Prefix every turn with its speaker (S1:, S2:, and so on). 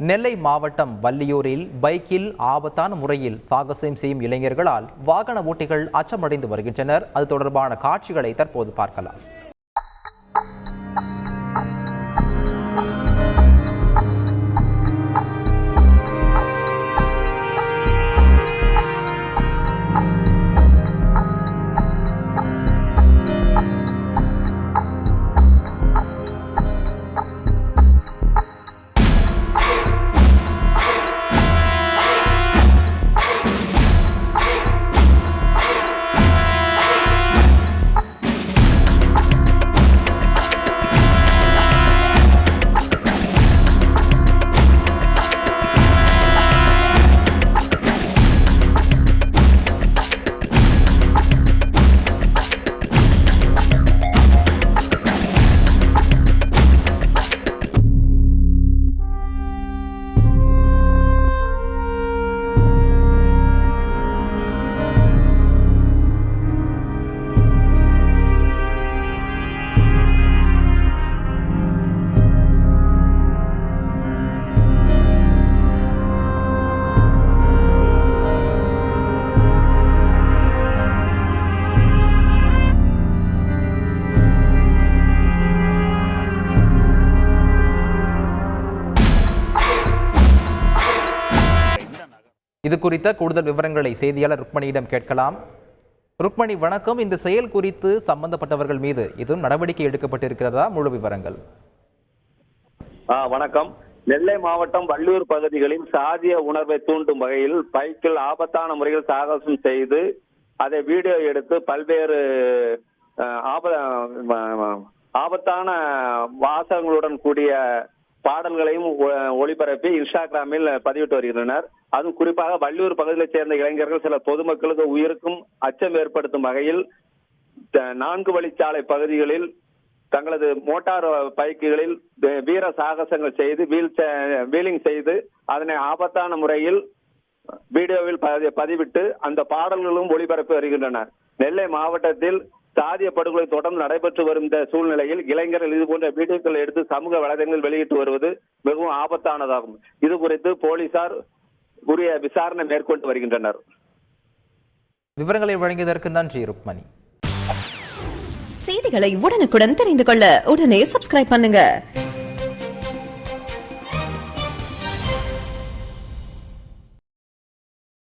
S1: நெல்லை மாவட்டம் வள்ளியூரில் பைக்கில் ஆபத்தான முறையில் சாகசம் செய்யும் இளைஞர்களால் வாகன ஓட்டிகள் அச்சமடைந்து வருகின்றனர். அது தொடர்பான காட்சிகளை தற்போது பார்க்கலாம். இது குறித்த கூடுதல் விவரங்களை செய்தியாளர் ருக்மணியிடம் கேட்கலாம். ருக்மணி, வணக்கம். இந்த செயல் குறித்து சம்பந்தப்பட்டவர்கள் மீது எதுவும் நடவடிக்கை எடுக்கப்பட்டிருக்கிறதா? முழு விவரங்கள்.
S2: வணக்கம். நெல்லை மாவட்டம் வள்ளியூர் பகுதிகளில் சாதிய உணர்வை தூண்டும் வகையில் பைக்கில் ஆபத்தான முறையில் சாகசம் செய்து அதை வீடியோ எடுத்து பல்வேறு ஆபத்தான வாசகங்களுடன் கூடிய பாடல்களையும் ஒளிபரப்பி இன்ஸ்டாகிராமில் பதிவிட்டு வருகின்றனர். அதுவும் குறிப்பாக வள்ளியூர் பகுதியைச் சேர்ந்த இளைஞர்கள் சில பொதுமக்களுக்கு உயிருக்கும் அச்சம் ஏற்படுத்தும் வகையில் 4 வழிச்சாலை பகுதிகளில் தங்களது மோட்டார் பைக்குகளில் வீர சாகசங்கள் செய்து வீலிங் செய்து அதனை ஆபத்தான முறையில் வீடியோவில் பதிவிட்டு அந்த பாடல்களும் ஒளிபரப்பி வருகின்றனர். நெல்லை மாவட்டத்தில் சாதிய படுகொலை தொடர்ந்து நடைபெற்று வரும் இந்த சூழ்நிலையில் இளைஞர்கள் இது போன்ற வீடியோக்களை எடுத்து சமூக வலைதளங்களில் வெளியிட்டு வருவது மிகவும் ஆபத்தானதாகும். இது குறித்து போலீசார் உரிய விசாரணை மேற்கொண்டு வருகின்றனர்.
S1: விவரங்களை வழங்கியதற்கு நன்றி ருக்மணி.
S3: செய்திகளை உடனுக்குடன் தெரிந்து கொள்ள உடனே சப்ஸ்கிரைப் பண்ணுங்க.